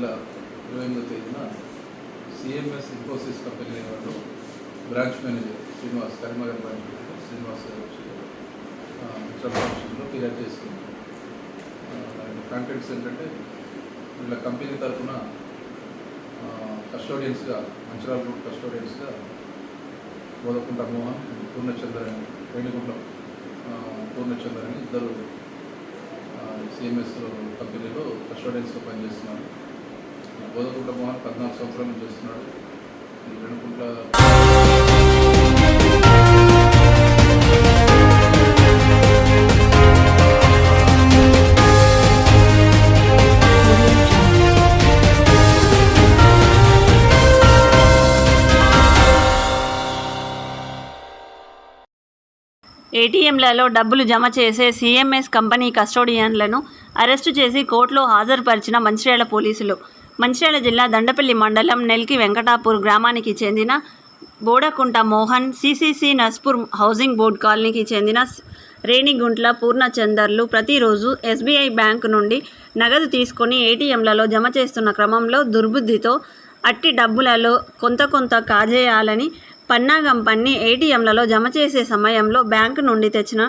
నెల 28వ తేదీన CMS Infosys company వాళ్ళు branch manager Srinivas, Karimnagar branch manager Srinivas గారు వచ్చి ఫిర్యాదు చేస్తుంది. కాంటెంట్స్ ఏంటంటే వీళ్ళ కంపెనీ తరఫున కస్టోడియన్స్గా, మంచిర్యాల గ్రూప్ కస్టోడియన్స్గా బోధకుంట మోహన్ అండ్ పూర్ణచంద్ర అని, రేణిగుంట్ల పూర్ణచంద్ర అని ఇద్దరు సిఎంఎస్ కంపెనీలో కస్టోడియన్స్గా పనిచేస్తున్నారు. బోధకుంట మోహన్ 14 సంవత్సరాల నుంచి చేస్తున్నాడు. ఈ రేణిగుంట్ల ఏటీఎంలలో డబ్బులు జమ చేసే సిఎంఎస్ కంపెనీ కస్టోడియన్లను అరెస్టు చేసి కోర్టులో హాజరుపరిచిన మంచిర్యాల పోలీసులు. మంచిర్యాల జిల్లా దండపల్లి మండలం నెల్కి వెంకటాపూర్ గ్రామానికి చెందిన Bodakunta Mohan, CCC Naspur housing board కాలనీకి చెందిన రేణిగుంట్ల పూర్ణచందర్లు ప్రతిరోజు ఎస్బీఐ బ్యాంకు నుండి నగదు తీసుకొని ఏటీఎంలలో జమ చేస్తున్న క్రమంలో దుర్బుద్ధితో అట్టి డబ్బులలో కొంత కాజేయాలని పన్నాగం పన్ని ఏటీఎంలలో జమ చేసే సమయంలో బ్యాంకు నుండి తెచ్చిన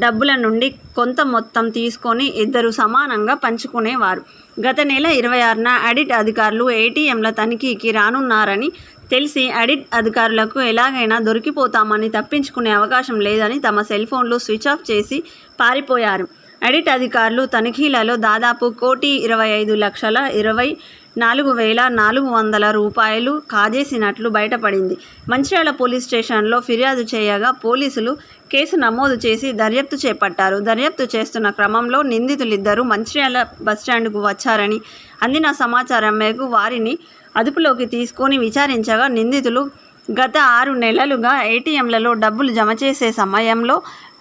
డబ్బుల నుండి కొంత మొత్తం తీసుకొని ఇద్దరు సమానంగా పంచుకునేవారు. గత నెల 26న ఆడిట్ అధికారులు ఏటీఎంల తనిఖీకి రానున్నారని తెలిసి ఆడిట్ అధికారులకు ఎలాగైనా దొరికిపోతామని, తప్పించుకునే అవకాశం లేదని తమ సెల్ ఫోన్లు స్విచ్ ఆఫ్ చేసి పారిపోయారు. ఆడిట్ అధికారులు తనిఖీలలో దాదాపు 1,25,24,400 రూపాయలు కాజేసినట్లు బయటపడింది. మంచిర్యాల పోలీస్ స్టేషన్లో ఫిర్యాదు చేయగా పోలీసులు కేసు నమోదు చేసి దర్యాప్తు చేపట్టారు. దర్యాప్తు చేస్తున్న క్రమంలో నిందితులిద్దరూ మంచిర్యాల బస్టాండ్కు వచ్చారని అందిన సమాచారం మేరకు వారిని అదుపులోకి తీసుకొని విచారించగా నిందితులు గత 6 నెలలుగా ఏటీఎంలలో డబ్బులు జమ చేసే సమయంలో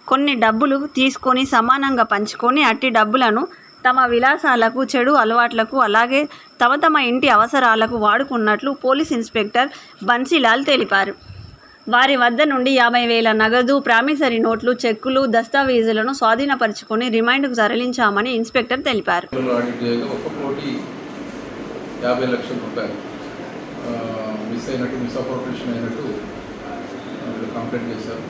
కొన్ని డబ్బులు తీసుకొని సమానంగా పంచుకొని అట్టి డబ్బులను తమ విలాసాలకు, చెడు అలవాట్లకు, అలాగే తమ ఇంటి అవసరాలకు వాడుకున్నట్లు పోలీస్ ఇన్స్పెక్టర్ బన్సీలాల్ తెలిపారు. వారి వద్ద నుండి 50,000 నగదు, ప్రామిసరీ నోట్లు, చెక్కులు, దస్తావేజులను స్వాధీనపరుచుకొని రిమాండ్కు తరలించామని ఇన్స్పెక్టర్ తెలిపారు. 1,50,00,000 మిస్అప్రోప్రియేషన్ అయినట్టు కంప్లైంట్ చేశారు.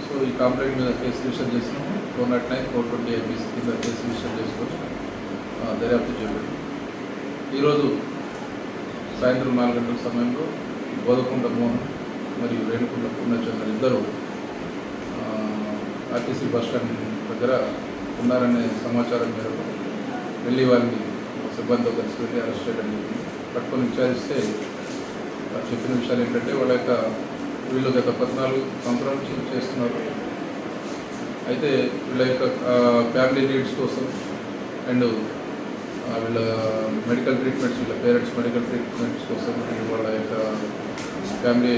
సో ఈ కంప్లైంట్ మీద కేసు రిజిస్టర్ చేసినాము. 409, 420 IPC కింద కేసు రిజిస్టర్ చేసుకొని దర్యాప్తు చేపట్టాం. ఈరోజు సాయంత్రం 4 గంటల సమయంలో బోధకుంట మోహన్ మరియు రేణిగుంట్ల పూర్ణచంద్ర ఇద్దరు ఆర్టీసీ బస్టాండ్ దగ్గర ఉన్నారనే సమాచారం మేరకు వెళ్ళి వారిని సిబ్బందితో కలిసి వెళ్ళి అరెస్ట్ చేయడం జరిగింది. పట్టుకొని విచారిస్తే వారు చెప్పిన విషయాలు ఏంటంటే వీళ్ళు గత 14 సంవత్సరాల నుంచి చేస్తున్నారు. అయితే వీళ్ళ యొక్క ఫ్యామిలీ నీడ్స్ కోసం అండ్ వీళ్ళ మెడికల్ ట్రీట్మెంట్స్, వీళ్ళ పేరెంట్స్ మెడికల్ ట్రీట్మెంట్స్ కోసం అండ్ వాళ్ళ యొక్క ఫ్యామిలీ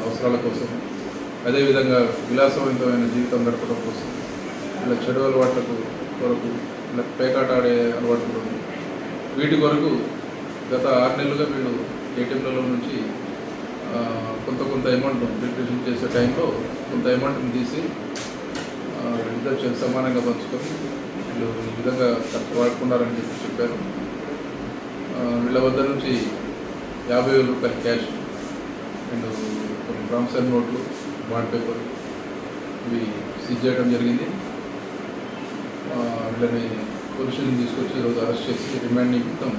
అవసరాల కోసం, అదేవిధంగా విలాసవంతమైన జీవితం గడపడం కోసం, వీళ్ళ చెడు అలవాట్లకు కొరకు, వీళ్ళ పేకాట ఆడే అలవాటు కొరకు, వీటి కొరకు గత 6 నెలలుగా వీళ్ళు ఏటీఎంలలో నుంచి కొంత అమౌంట్ డిప్రిషన్ చేసే టైంలో కొంత అమౌంట్ని తీసి ఇద్దరు సమానంగా పంచుకొని వీళ్ళు ఈ విధంగా ఖర్చు వాడుకున్నారని చెప్పారు. వీళ్ళ వద్ద నుంచి 50,000 రూపాయలు క్యాష్ అండ్ కొన్ని ప్రామిసరీ నోట్లు, బాండ్ పేపర్ ఇవి సీజ్ చేయడం జరిగింది. వీళ్ళని పోలీసులను తీసుకొచ్చి ఈరోజు అరెస్ట్ చేసి రిమాండ్ నిమిత్తం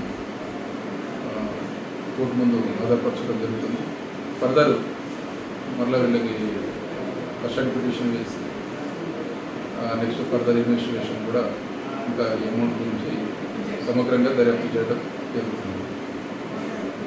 కోర్టు ముందు హాజరుపరచడం జరుగుతుంది. ఫర్దర్ మరలా వీళ్ళకి కస్టడీ పిటిషన్ వేసి నెక్స్ట్ ఫర్దర్ ఇన్వెస్టిగేషన్ కూడా ఇంకా ఈ అమౌంట్ గురించి సమగ్రంగా దర్యాప్తు చేయడం జరుగుతుంది.